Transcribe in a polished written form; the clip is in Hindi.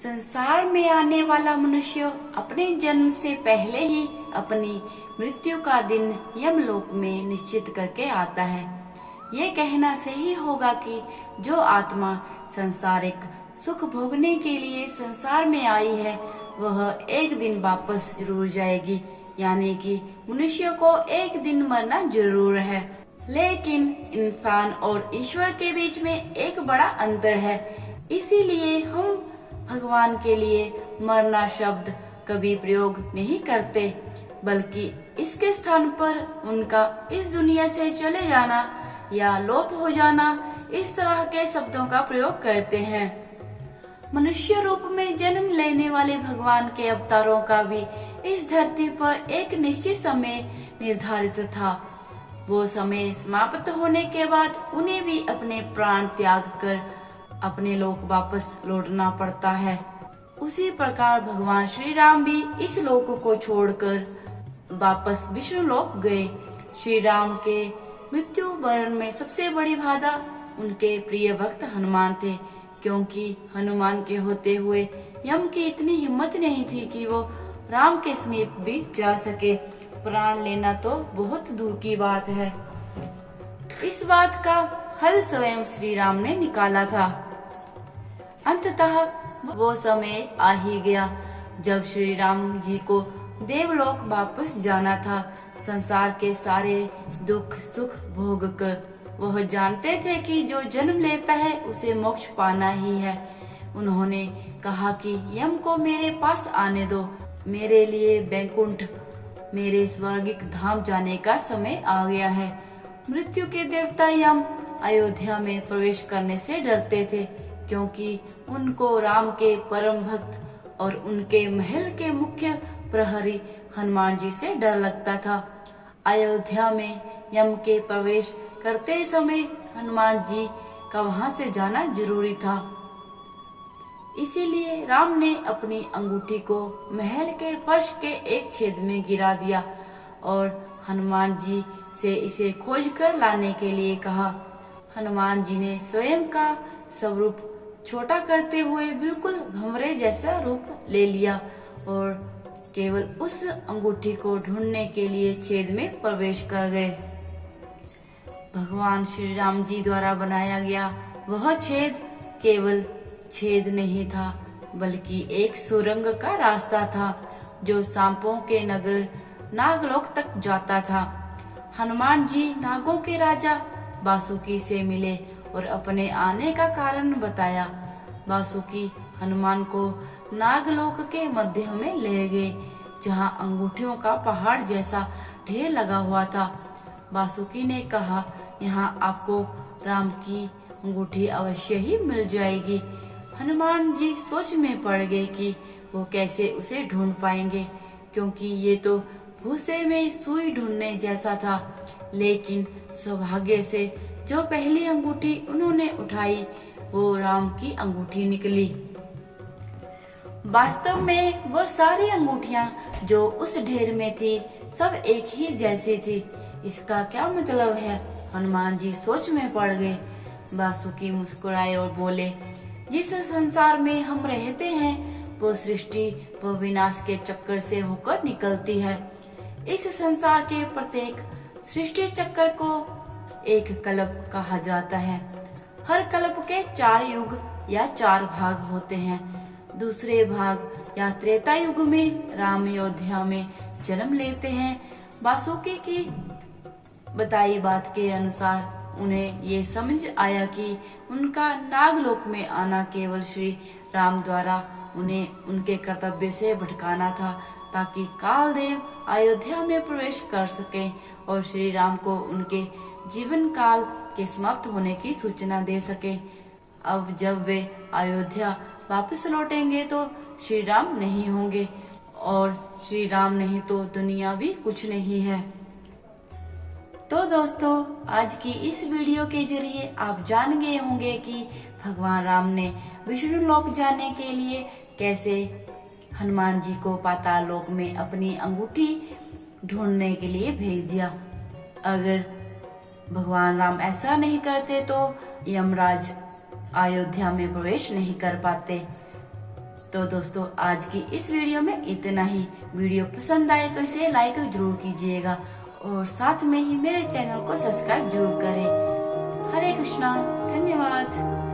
संसार में आने वाला मनुष्य अपने जन्म से पहले ही अपनी मृत्यु का दिन यमलोक में निश्चित करके आता है। ये कहना सही होगा कि जो आत्मा संसारिक सुख भोगने के लिए संसार में आई है वह एक दिन वापस जरूर जाएगी, यानी कि मनुष्य को एक दिन मरना जरूर है। लेकिन इंसान और ईश्वर के बीच में एक बड़ा अंतर है, इसीलिए हम भगवान के लिए मरना शब्द कभी प्रयोग नहीं करते, बल्कि इसके स्थान पर उनका इस दुनिया से चले जाना या लोप हो जाना इस तरह के शब्दों का प्रयोग करते हैं। मनुष्य रूप में जन्म लेने वाले भगवान के अवतारों का भी इस धरती पर एक निश्चित समय निर्धारित था। वो समय समाप्त होने के बाद उन्हें भी अपने प्राण त्याग कर अपने लोक वापस लौटना पड़ता है। उसी प्रकार भगवान श्री राम भी इस लोक को छोड़कर वापस विष्णु लोक गए। श्री राम के मृत्यु वरण में सबसे बड़ी बाधा उनके प्रिय भक्त हनुमान थे, क्योंकि हनुमान के होते हुए यम की इतनी हिम्मत नहीं थी कि वो राम के समीप भी जा सके। प्राण लेना तो बहुत दूर की बात है। इस बात का हल स्वयं श्री राम ने निकाला था। अंततः वो समय आ ही गया जब श्री राम जी को देवलोक वापस जाना था। संसार के सारे दुख सुख भोग कर वह जानते थे कि जो जन्म लेता है उसे मोक्ष पाना ही है। उन्होंने कहा कि यम को मेरे पास आने दो, मेरे लिए बैकुंठ मेरे स्वर्गिक धाम जाने का समय आ गया है। मृत्यु के देवता यम अयोध्या में प्रवेश करने से डरते थे, क्योंकि उनको राम के परम भक्त और उनके महल के मुख्य प्रहरी हनुमान जी से डर लगता था। अयोध्या में यम के प्रवेश करते समय हनुमान जी का वहां से जाना जरूरी था। इसीलिए राम ने अपनी अंगूठी को महल के फर्श के एक छेद में गिरा दिया और हनुमान जी से इसे खोज कर लाने के लिए कहा। हनुमान जी ने स्वयं का स्वरूप छोटा करते हुए बिल्कुल भंवरे जैसा रूप ले लिया और केवल उस अंगूठी को ढूंढने के लिए छेद में प्रवेश कर गए। भगवान श्री राम जी द्वारा बनाया गया वह छेद केवल छेद नहीं था, बल्कि एक सुरंग का रास्ता था जो सांपों के नगर नागलोक तक जाता था। हनुमान जी नागों के राजा वासुकी से मिले और अपने आने का कारण बताया। वासुकी हनुमान को नागलोक के मध्य में ले गए, जहां अंगूठियों का पहाड़ जैसा ढेर लगा हुआ था। वासुकी ने कहा, यहाँ आपको राम की अंगूठी अवश्य ही मिल जाएगी। हनुमान जी सोच में पड़ गए कि वो कैसे उसे ढूंढ पाएंगे, क्योंकि ये तो भूसे में सुई ढूंढने जैसा था। लेकिन सौभाग्य से जो पहली अंगूठी उन्होंने उठाई वो राम की अंगूठी निकली। वास्तव में वो सारी अंगूठियां जो उस ढेर में थी सब एक ही जैसी थी। इसका क्या मतलब है? हनुमान जी सोच में पड़ गए। वासुकी मुस्कुराए और बोले, जिस संसार में हम रहते हैं वो सृष्टि व विनाश के चक्कर से होकर निकलती है। इस संसार के प्रत्येक सृष्टि चक्कर को एक कल्प कहा जाता है। हर कल्प के 4 युग या 4 भाग होते हैं। दूसरे भाग या त्रेता युग में राम अयोध्या में जन्म लेते हैं। वासुकी की बताई बात के अनुसार उन्हें ये समझ आया कि उनका नागलोक में आना केवल श्री राम द्वारा उन्हें उनके कर्तव्य से भटकाना था, ताकि कालदेव अयोध्या में प्रवेश कर सके और श्री राम को उनके जीवन काल के समाप्त होने की सूचना दे सके। अब जब वे अयोध्या वापस लौटेंगे तो श्री राम नहीं होंगे, और श्री राम नहीं तो दुनिया भी कुछ नहीं है। तो दोस्तों, आज की इस वीडियो के जरिए आप जान गए होंगे कि भगवान राम ने विष्णु लोक जाने के लिए कैसे हनुमान जी को पाताल लोक में अपनी अंगूठी ढूंढने के लिए भेज दिया। अगर भगवान राम ऐसा नहीं करते तो यमराज अयोध्या में प्रवेश नहीं कर पाते। तो दोस्तों आज की इस वीडियो में इतना ही। वीडियो पसंद आए तो इसे लाइक जरूर कीजिएगा और साथ में ही मेरे चैनल को सब्सक्राइब जरूर करें। हरे कृष्णा, धन्यवाद।